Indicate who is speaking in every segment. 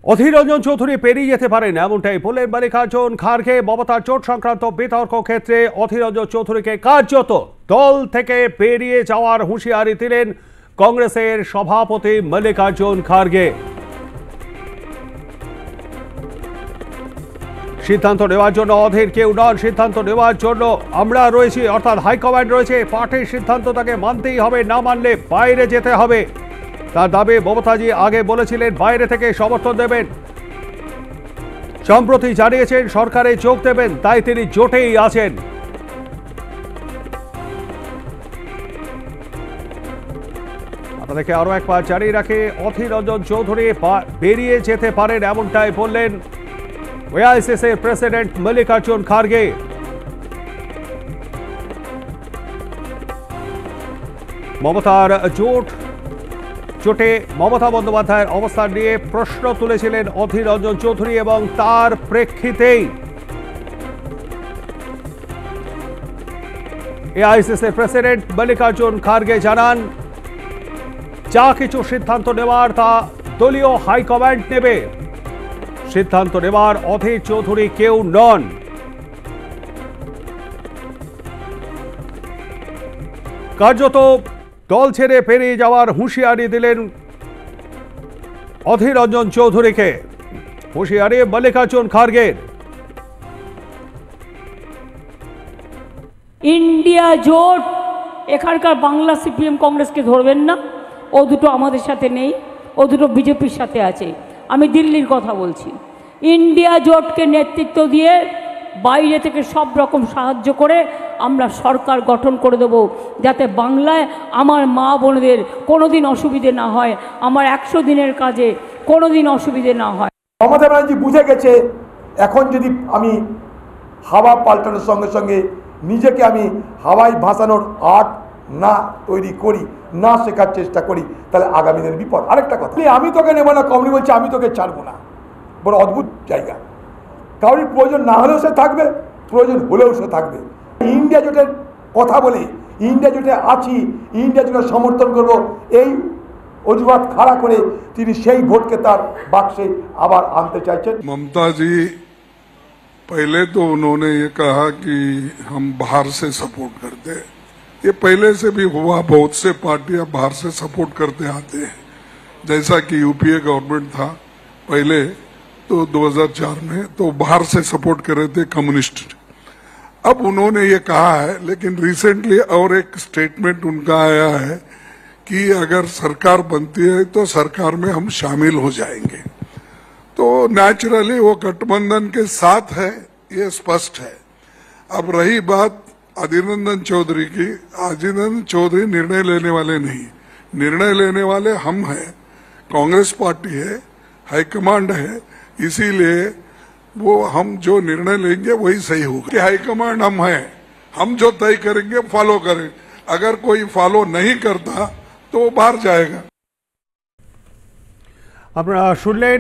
Speaker 1: অধীর রঞ্জন চৌধুরী পেরিয়ে যেতে পারেন এমনটাই বললেন মল্লিকার্জুন খাড়গে। মমতার জোট সংক্রান্ত বিতর্ক ক্ষেত্রে অধীর রঞ্জন চৌধুরীকে কার্যত দল থেকে বেরিয়ে যাওয়ার হুঁশিয়ারি দিলেন কংগ্রেসের সভাপতি মল্লিকার্জুন খাড়গে। সিদ্ধান্ত নেওয়ার জন্য অধীর কেউ নন, সিদ্ধান্ত নেওয়ার জন্য আমরা রয়েছি, অর্থাৎ হাইকমান্ড রয়েছে। পার্টির সিদ্ধান্ত তাকে মানতেই হবে, না মানলে বাইরে যেতে হবে। তার দাবি, মমতাজি আগে বলেছিলেন বাইরে থেকে সমর্থন দেবেন, সম্প্রতি জানিয়েছেন সরকারে যোগ দেবেন, তাই তিনি জোটেই আছেন। আপনাদেরকে আরো একবার জানিয়ে রাখে, অধীর রঞ্জন চৌধুরী বেরিয়ে যেতে পারেন এমনটাই বললেন এআইসিসির প্রেসিডেন্ট মল্লিকার্জুন খাড়গে। মমতার জোটে মমতা বন্দ্যোপাধ্যায়ের অবস্থান নিয়ে প্রশ্ন তুলেছিলেন অধীর রঞ্জন চৌধুরী এবং তার প্রেক্ষিতেই এআইসিসির প্রেসিডেন্ট মল্লিকার্জুন খাড়গে জানান, যা কিছু সিদ্ধান্ত নেওয়ার তা দলীয় হাইকমান্ড নেবে, সিদ্ধান্ত নেওয়ার অধীর চৌধুরী কেউ নন। কার্যত দল ছেড়ে পেরিয়ে যাওয়ার হুঁশিয়ারি দিলেন অধীর রঞ্জন চৌধুরীকে। হুঁশিয়ারি মল্লিকার্জুন খাড়গের।
Speaker 2: ইন্ডিয়া জোট, এখানকার বাংলা সিপিএম কংগ্রেসকে ধরবেন না, ও দুটো আমাদের সাথে নেই, ও দুটো বিজেপির সাথে আছে। আমি দিল্লির কথা বলছি। ইন্ডিয়া জোটকে নেতৃত্ব দিয়ে বাইরে থেকে সব রকম সাহায্য করে আমরা সরকার গঠন করে দেব, যাতে বাংলায় আমার মা বোনদের কোনোদিন অসুবিধে না হয়, আমার 100 দিনের কাজে কোনোদিন অসুবিধে না হয়।
Speaker 3: মমতা ব্যানার্জি বুঝে গেছে, এখন যদি আমি হাওয়া পাল্টানোর সঙ্গে সঙ্গে নিজেকে আমি হাওয়ায় ভাসানোর আর্ট না তৈরি করি, না শেখার চেষ্টা করি, তাহলে আগামী দিনের বিপদ। আরেকটা কথা, আমি তোকে নেব না, কমনি বলছে আমি তোকে ছাড়বো না। বড় অদ্ভুত জায়গা। কারোর প্রয়োজন না হলেও সে থাকবে, প্রয়োজন হলেও সে থাকবে। ইন্ডিয়া জোটের কথা বলে, ইন্ডিয়া জোটে আছি, ইন্ডিয়া জোটের সমর্থন করব, এই অজুহাত খাড়া করে তিনি সেই ভোটকে তার বাক্সে আবার আনতে চাইছেন।
Speaker 4: ममता जी पहले तो उन्होंने ये कहा कि हम बाहर से सपोर्ट करते हैं, ये पहले से भी हुआ, बहुत से पार्टियां बाहर से सपोर्ट करते आते हैं। जैसा कि यूपीए गवर्नमेंट था पहले तो 2004 में, तो बाहर से सपोर्ट कर रहे थे कम्युनिस्ट। अब उन्होंने ये कहा है, लेकिन रिसेंटली और एक स्टेटमेंट उनका आया है कि अगर सरकार बनती है तो सरकार में हम शामिल हो जाएंगे। तो नेचुरली वो गठबंधन के साथ है, ये स्पष्ट है। अब रही बात अधीर रंजन चौधरी की, अधीर रंजन चौधरी निर्णय लेने वाले नहीं, निर्णय लेने वाले हम हैं, कांग्रेस पार्टी है, हाईकमांड है, इसीलिए वो हम जो निर्णय लेंगे वही सही होगा। हाईकमांड हम हैं, हम जो तय करेंगे फॉलो करें, अगर कोई फॉलो नहीं करता तो वो बाहर जाएगा।
Speaker 1: আপনারা শুনলেন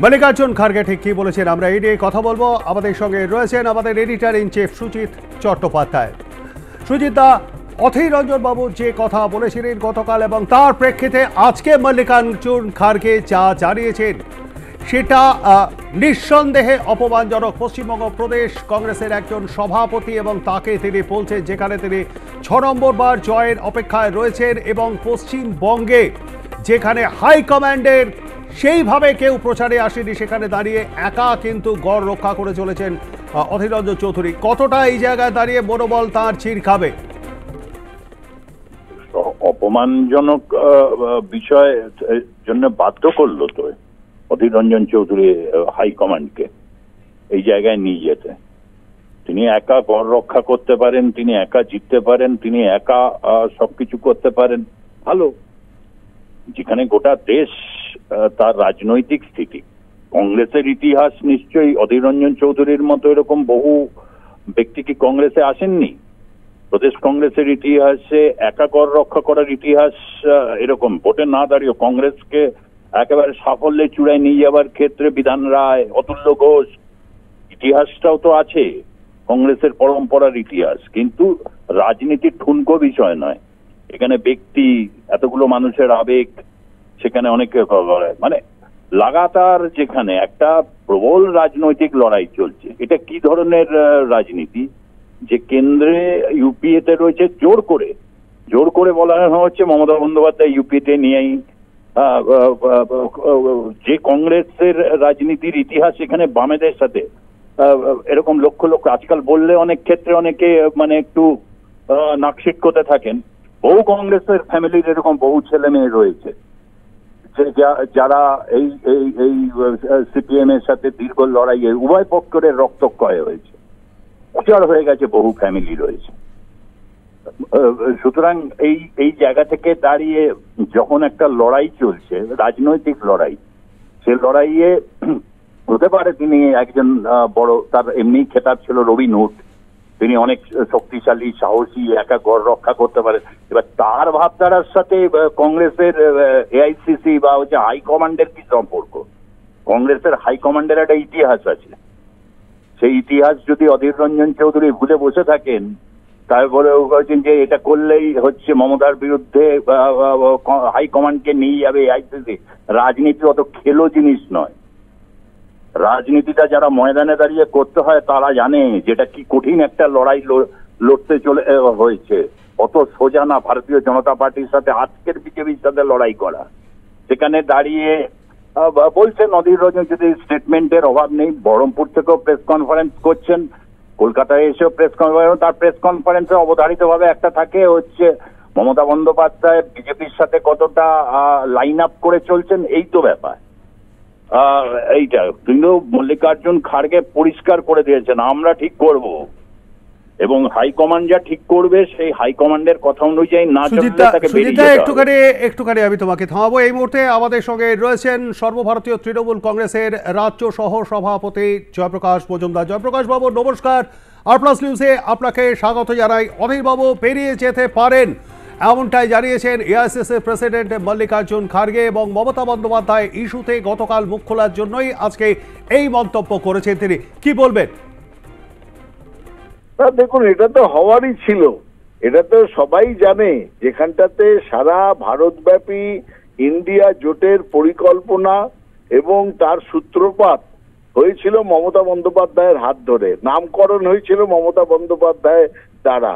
Speaker 1: মল্লিকার্জুন খাড়গে ঠিক কি বলেছেন। আমরা এই নিয়ে কথা বলবো। আমাদের সঙ্গে রয়েছেন আমাদের editor in chief Sujit Chattopadhyay. Sujit da, Adhir Ranjan babu যে কথা বলেছিলেন গতকাল এবং তার প্রেক্ষিতে আজকে মল্লিকার্জুন খাড়গে যা জানিয়েছেন, সেটা নিঃসন্দেহে অপমানজনক। পশ্চিমবঙ্গ প্রদেশ কংগ্রেসের একজন সভাপতি এবং তাকে তিনি বলছেন, যেখানে তিনি 6 নম্বর বার জয়ের অপেক্ষায় রয়েছেন এবং পশ্চিমবঙ্গে যেখানে হাইকমান্ডের সেইভাবে কেউ প্রচারে আসেনি, সেখানে দাঁড়িয়ে একা কিন্তু গড় রক্ষা করে চলেছেন অধীর রঞ্জন চৌধুরী। কতটা এই জায়গায় দাঁড়িয়ে মনোবল তাঁর চির খাবে?
Speaker 5: অপমানজনক বিষয় জন্য বাধ্য করলো তো অধীর রঞ্জন চৌধুরী হাইকমান্ডকে এই জায়গায় নিয়ে যেতে। তিনি একা গড় রক্ষা করতে পারেন, তিনি একা জিততে পারেন, তিনি একা সবকিছু করতে পারেন, ভালো। যেখানে গোটা দেশ তার রাজনৈতিক স্থিতি, কংগ্রেসের ইতিহাস নিশ্চয়ই অধীর রঞ্জন চৌধুরীর মতো এরকম বহু ব্যক্তি কি কংগ্রেসে আসেননি? প্রদেশ কংগ্রেসের ইতিহাসে একা গড় রক্ষা করার ইতিহাস এরকম, ভোটে না দাঁড়িয়ে কংগ্রেসকে একেবারে সাফল্যের চূড়ায় নিয়ে যাওয়ার ক্ষেত্রে বিধান রায়, অতুল্য ঘোষ, ইতিহাসটাও তো আছে, কংগ্রেসের পরম্পরার ইতিহাস। কিন্তু রাজনীতির ঠুনকো বিষয় নয়, এখানে ব্যক্তি, এতগুলো মানুষের আবেগ, সেখানে অনেকে মানে লাগাতার যেখানে একটা প্রবল রাজনৈতিক লড়াই চলছে, এটা কি ধরনের রাজনীতি যে কেন্দ্রে ইউপিএতে রয়েছে, জোর করে বলা হচ্ছে মমতা বন্দ্যোপাধ্যায় ইউপিএতে নিয়েই, যে কংগ্রেসের রাজনীতির ইতিহাস এখানে বামেদের সাথে এরকম লক্ষ লক্ষ, আজকাল বললে অনেক ক্ষেত্রে অনেকে মানে একটু নাকশিট করতে থাকেন, বহু কংগ্রেসের ফ্যামিলির এরকম বহু ছেলে মেয়ে রয়েছে যারা এই এই এই সিপিএম এর সাথে দীর্ঘ লড়াইয়ে উভয় পক্ষের রক্তক্ষয় হয়েছে, উজাড় হয়ে গেছে, বহু ফ্যামিলি রয়েছে। সুতরাং এই জায়গা থেকে দাঁড়িয়ে যখন একটা লড়াই চলছে, রাজনৈতিক লড়াই, সে লড়াইয়ে হতে পারে তিনি একজন বড়, তার এমনি খেতাব ছিল রবিন হুড, তিনি অনেক শক্তিশালী, সাহসী, একা গড় রক্ষা করতে পারেন। এবার তার ভাবধারার সাথে কংগ্রেসের এআইসিসি বা হচ্ছে হাইকমান্ডের কি সম্পর্ক? কংগ্রেসের হাইকমান্ডের একটা ইতিহাস আছে, সেই ইতিহাস যদি অধীর রঞ্জন চৌধুরী ভুলে বসে থাকেন, তারপরে বলছেন যে এটা করলেই হচ্ছে মমতার বিরুদ্ধে হাইকমান্ডকে নিয়ে যাবে এআইসিসি। রাজনীতি অত খেলো জিনিস নয়, রাজনীতিটা যারা ময়দানে দাঁড়িয়ে করতে হয় তারা জানে যেটা কি কঠিন একটা লড়াই লড়তে চলে হয়েছে। অত সোজা না ভারতীয় জনতা পার্টির সাথে আজকের বিজেপির সাথে লড়াই করা। সেখানে দাঁড়িয়ে বলছেন অধীর রঞ্জন যদি স্টেটমেন্টের অভাব নেই, বহরমপুর থেকেও প্রেস কনফারেন্স করছেন, কলকাতায় এসেও প্রেস কনফারেন্স, তার প্রেস কনফারেন্সে অবধারিতভাবে একটা থাকে হচ্ছে মমতা বন্দ্যোপাধ্যায় বিজেপির সাথে কতটা লাইন আপ করে চলছেন, এই তো ব্যাপার। এইটা কিন্তু মল্লিকার্জুন খাড়গে পরিষ্কার করে দিয়েছেন, আমরা ঠিক করব এবং হাইকমান্ড যা ঠিক করবে সেই হাইকমান্ডের কথা অনুযায়ী না চললে তাকে বেরিয়ে যেতে হবে।
Speaker 1: একটুখানি আমি তোমাকে থামাবো। এই মুহূর্তে আমাদের সঙ্গে রয়েছেন সর্বভারতীয় তৃণমূল কংগ্রেসের রাজ্য সহ সভাপতি জয়প্রকাশ মজুমদার। জয়প্রকাশ বাবু নমস্কার, আর+ নিউজে আপনাকে স্বাগত জানাই। অধীর বাবু বেরিয়ে যেতে পারেন এমনটাই জানিয়েছেন এআইসিসি প্রেসিডেন্ট মল্লিকার্জুন খাড়গে, এবং মমতা বন্দ্যোপাধ্যায় ইস্যুতে গতকাল মুখ খোলার জন্যই আজকে এই মন্তব্য করেছেন তিনি। কি বলবেন?
Speaker 6: দেখুন, এটা তো হওয়ারই ছিল, এটা তো সবাই জানে। যেখানটাতে সারা ভারতব্যাপী ইন্ডিয়া জোটের পরিকল্পনা এবং তার সূত্রপাত হয়েছিল মমতা বন্দ্যোপাধ্যায়ের হাত ধরে, নামকরণ হয়েছিল মমতা বন্দ্যোপাধ্যায় দ্বারা।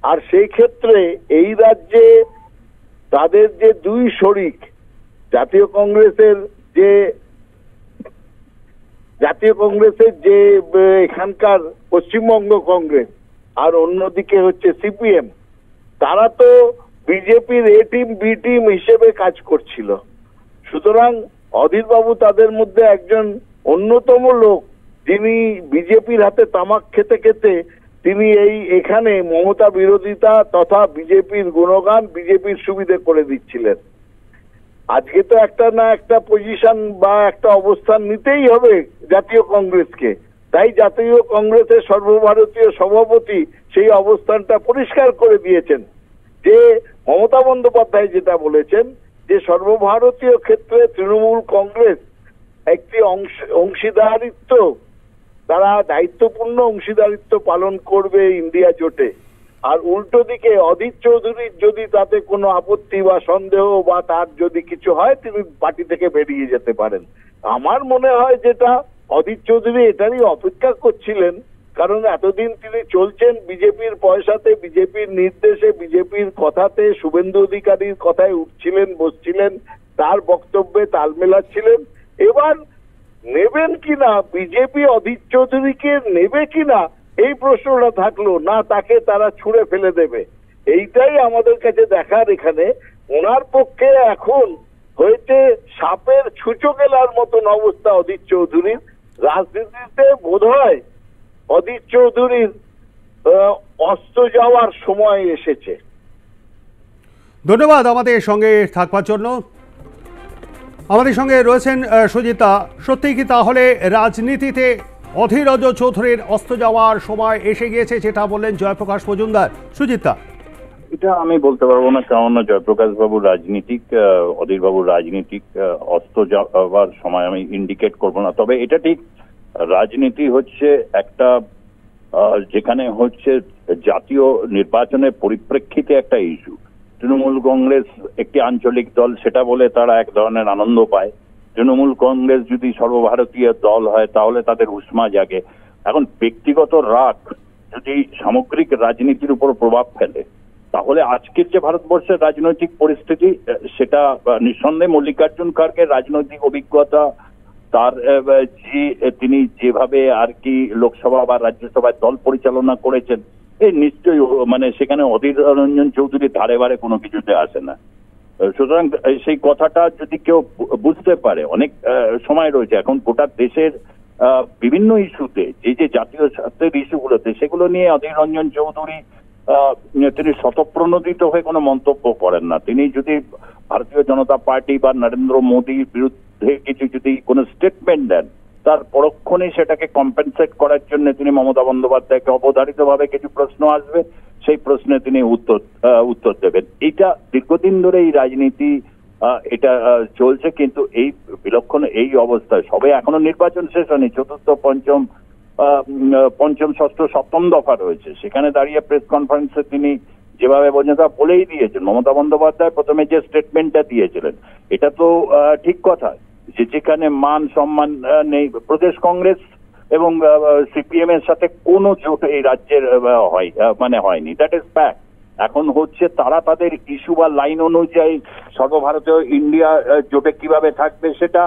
Speaker 6: আর সেই ক্ষেত্রে এই রাজ্যে তাদের যে দুই শরিক, জাতীয় কংগ্রেসের যে এখানকার পশ্চিমবঙ্গ কংগ্রেস আর অন্যদিকে হচ্ছে সিপিএম, তারা তো বিজেপির এ টিম বি টিম হিসেবে কাজ করছিল। সুতরাং অধীরবাবু তাদের মধ্যে একজন অন্যতম লোক, যিনি বিজেপির হাতে তামাক খেতে খেতে তিনি এখানে মমতা বিরোধিতা তথা বিজেপির গুণগান, বিজেপির সুবিধে করে দিচ্ছিলেন। আজকে তো একটা না একটা পজিশন বা একটা অবস্থান নিতেই হবে জাতীয় কংগ্রেসকে। তাই জাতীয় কংগ্রেসের সর্বভারতীয় সভাপতি সেই অবস্থানটা পরিষ্কার করে দিয়েছেন যে মমতা বন্দ্যোপাধ্যায় যেটা বলেছেন যে সর্বভারতীয় ক্ষেত্রে তৃণমূল কংগ্রেস একটি অংশীদারিত্ব, তারা দায়িত্বপূর্ণ অংশীদারিত্ব পালন করবে ইন্ডিয়া জোটে। আর উল্টো দিকে অধীর চৌধুরীর যদি তাতে কোনো আপত্তি বা সন্দেহ বা তার যদি কিছু হয়, তিনি পার্টি থেকে বেরিয়ে যেতে পারেন। আমার মনে হয় যেটা অধীর চৌধুরী এটারই অপেক্ষা করছিলেন, কারণ এতদিন তিনি চলছেন বিজেপির পয়সাতে, বিজেপির নির্দেশে, বিজেপির কথাতে, শুভেন্দু অধিকারীর কথায় উঠছিলেন, বসছিলেন, তার বক্তব্যে তাল মেলাচ্ছিলেন। এবার নেবেন কিনা বিজেপি অধীর চৌধুরীকে নেবে কিনা এই প্রশ্নটা থাকলো না, তাকে তারা ছুঁড়ে ফেলে দেবে, এইটাই আমাদের কাছে দেখার। এখানে ওনার পক্ষে এখন হয়েছে সাপের ছুঁচো গেলার মতন অবস্থা অধীর চৌধুরীর। রাজনীতিতে বোধহয় অধীর চৌধুরীর অস্ত যাওয়ার সময় এসেছে।
Speaker 1: ধন্যবাদ আমাদের সঙ্গে থাকবার জন্য। আমাদের সঙ্গে রয়েছেন সুজিতা। সত্যিই কি তাহলে রাজনীতিতে অধীর রঞ্জন চৌধুরীর অস্ত যাওয়ার সময় এসে গিয়েছে, যেটা বললেন জয়প্রকাশ মজুমদার? সুজিতা,
Speaker 5: এটা আমি বলতে পারবো না, কারণ জয়প্রকাশ বাবুর রাজনীতিক, অধীর বাবুর রাজনীতিক অস্ত যাওয়ার সময় আমি ইন্ডিকেট করব না। তবে এটা ঠিক, রাজনীতি হচ্ছে একটা যেখানে হচ্ছে জাতীয় নির্বাচনের পরিপ্রেক্ষিতে একটা ইস্যু। তৃণমূল কংগ্রেস একটি আঞ্চলিক দল, সেটা বলে তারা এক ধরনের আনন্দ পায়, তৃণমূল কংগ্রেস যদি সর্বভারতীয় দল হয় তাহলে তাদের উষ্মা জাগে। এখন ব্যক্তিগত রাগ যদি সামগ্রিক রাজনীতির উপর প্রভাব ফেলে তাহলে আজকের যে ভারতবর্ষের রাজনৈতিক পরিস্থিতি সেটা নিঃসন্দেহে মল্লিকার্জুন খাড়গে রাজনৈতিক অভিজ্ঞতা তার তিনি যেভাবে আর কি লোকসভা বা রাজ্যসভায় দল পরিচালনা করেছেন এই নিশ্চয়ই মানে সেখানে অধীর রঞ্জন চৌধুরীর ধারে বারে কোনো কিছুতে আসে না। সুতরাং সেই কথাটা যদি কেউ বুঝতে পারে, অনেক সময় রয়েছে এখন গোটা দেশের বিভিন্ন ইস্যুতে এই যে জাতীয় স্বার্থের ইস্যুগুলোতে সেগুলো নিয়ে অধীর রঞ্জন চৌধুরী তিনি স্বতঃপ্রণোদিত হয়ে কোনো মন্তব্য করেন না। তিনি যদি ভারতীয় জনতা পার্টি বা নরেন্দ্র মোদীর বিরুদ্ধে কিছু যদি কোনো স্টেটমেন্ট দেন তার পরক্ষণে সেটাকে কম্পেনসেট করার জন্য তিনি মমতা বন্দ্যোপাধ্যায়কে অবধারিতভাবে কিছু প্রশ্ন আসবে সেই প্রশ্নে তিনি উত্তর দেবেন। এইটা দীর্ঘদিন ধরে এই রাজনীতি এটা চলছে, কিন্তু এই বিলক্ষণ এই অবস্থায় সবে এখনো নির্বাচন শেষ হয়নি, চতুর্থ পঞ্চম ষষ্ঠ সপ্তম দফা রয়েছে, সেখানে দাঁড়িয়ে প্রেস কনফারেন্সে তিনি যেভাবে বলছেন তা বলেই দিয়েছেন। মমতা বন্দ্যোপাধ্যায় প্রথমে যে স্টেটমেন্টটা দিয়েছিলেন এটা তো ঠিক কথা, যেখানে মান সম্মান নেই, প্রদেশ কংগ্রেস এবং সিপিএম এর সাথে কোনো জোট এই রাজ্যের হয়নি, দ্যাট ইজ ফ্যাক্ট। এখন হচ্ছে তারা তাদের ইস্যু বা লাইন অনুযায়ী সর্বভারতীয় ইন্ডিয়া জোটে কিভাবে থাকবে সেটা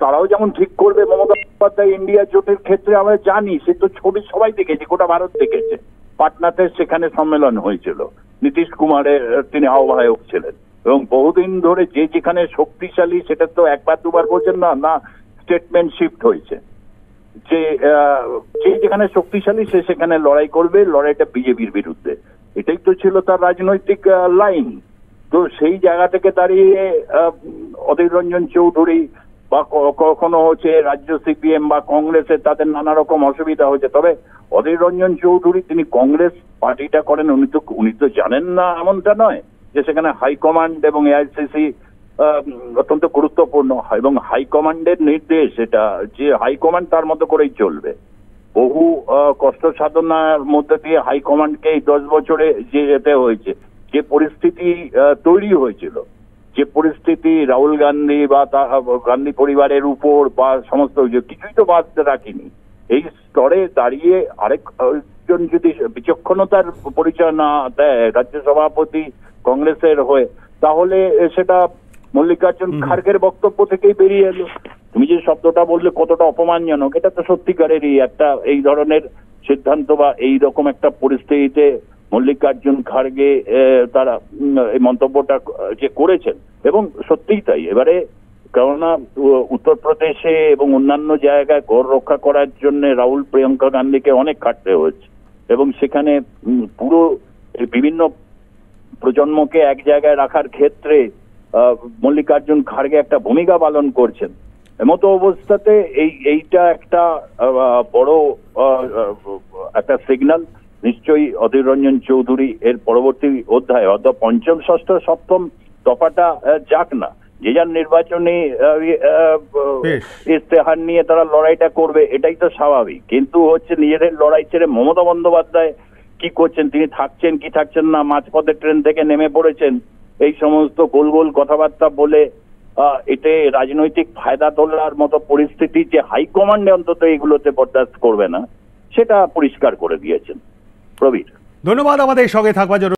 Speaker 5: তারাও যেমন ঠিক করবে। মমতা বন্দ্যোপাধ্যায় ইন্ডিয়া জোটের ক্ষেত্রে আমরা জানি, সে তো ছবি সবাই দেখেছে, গোটা ভারত দেখেছে, পাটনাতে সেখানে সম্মেলন হয়েছিল, নীতিশ কুমারের তিনি আহ্বায়ক ছিলেন এবং বহুদিন ধরে যে যেখানে শক্তিশালী সেটা তো একবার দুবার বলছেন না, স্টেটমেন্ট শিফট হয়েছে, যে যেখানে শক্তিশালী সে সেখানে লড়াই করবে, লড়াইটা বিজেপির বিরুদ্ধে, এটাই তো ছিল তার রাজনৈতিক লাইন। তো সেই জায়গা থেকে দাঁড়িয়ে অধীর রঞ্জন চৌধুরী বা কখনো হচ্ছে রাজ্য সিপিএম বা কংগ্রেসের তাদের নানা রকম অসুবিধা হয়েছে, তবে অধীর রঞ্জন চৌধুরী তিনি কংগ্রেস পার্টিটা করেন, উনি তো জানেন না এমনটা নয়, যে সেখানে হাইকমান্ড এবং এআইসিসি অত্যন্ত গুরুত্বপূর্ণ এবং হাইকমান্ডের নির্দেশ, এটা যে হাইকমান্ড তার মতো করেই চলবে। বহু কষ্ট সাধনার মধ্যে দিয়ে হাইকমান্ডকে এই 10 বছরে যে যেতে হয়েছে, যে পরিস্থিতি তৈরি হয়েছিল, যে পরিস্থিতি রাহুল গান্ধী বা গান্ধী পরিবারের উপর বা সমস্ত কিছুই তো বাদ রাখিনি, এই স্তরে দাঁড়িয়ে আরেকজন যদি বিচক্ষণতার পরিচয় না দেয় রাজ্য সভাপতি কংগ্রেসের হয়ে, তাহলে সেটা মল্লিকার্জুন খাড়গের বক্তব্য থেকেই বেরিয়ে এলো। তুমি যে শব্দটা বললে কতটা অপমানজনক, এটা তো সত্যিকারেরই একটা এই ধরনের সিদ্ধান্ত বা এই রকম একটা পরিস্থিতিতে মল্লিকার্জুন খাড়গে তারা এই মন্তব্যটা যে করেছেন, এবং সত্যিই তাই। এবারে কেননা উত্তরপ্রদেশে এবং অন্যান্য জায়গায় গড় রক্ষা করার জন্য রাহুল প্রিয়াঙ্কা গান্ধীকে অনেক খাটতে হচ্ছে এবং সেখানে পুরো বিভিন্ন প্রজন্মকে এক জায়গায় রাখার ক্ষেত্রে মল্লিকার্জুন খাড়গে একটা ভূমিকা পালন করছেন। এমতো অবস্থাতে এইটা একটা বড় একটা সিগন্যাল। নিশ্চয়ই অধীর রঞ্জন চৌধুরী এর পরবর্তী অধ্যায় অর্থাৎ পঞ্চম ষষ্ঠ সপ্তম দফাটা যাক না, যে যার নির্বাচনী ইস্তেহার নিয়ে তারা লড়াইটা করবে, এটাই তো স্বাভাবিক। কিন্তু হচ্ছে নিজেদের লড়াই ছেড়ে মমতা বন্দ্যোপাধ্যায় কি করছেন, তিনি থাকছেন কি থাকছেন না, মাঝপথে ট্রেন থেকে নেমে পড়েছেন, এই সমস্ত গোল গোল কথাবার্তা বলে এতে রাজনৈতিক ফায়দা তোলার মতো পরিস্থিতি যে হাইকমান্ডে অন্তত এগুলোতে বরদাস্ত করবে না, সেটা পরিষ্কার করে দিয়েছেন প্রবীর।
Speaker 1: ধন্যবাদ আমাদের সঙ্গে থাকবার জন্য।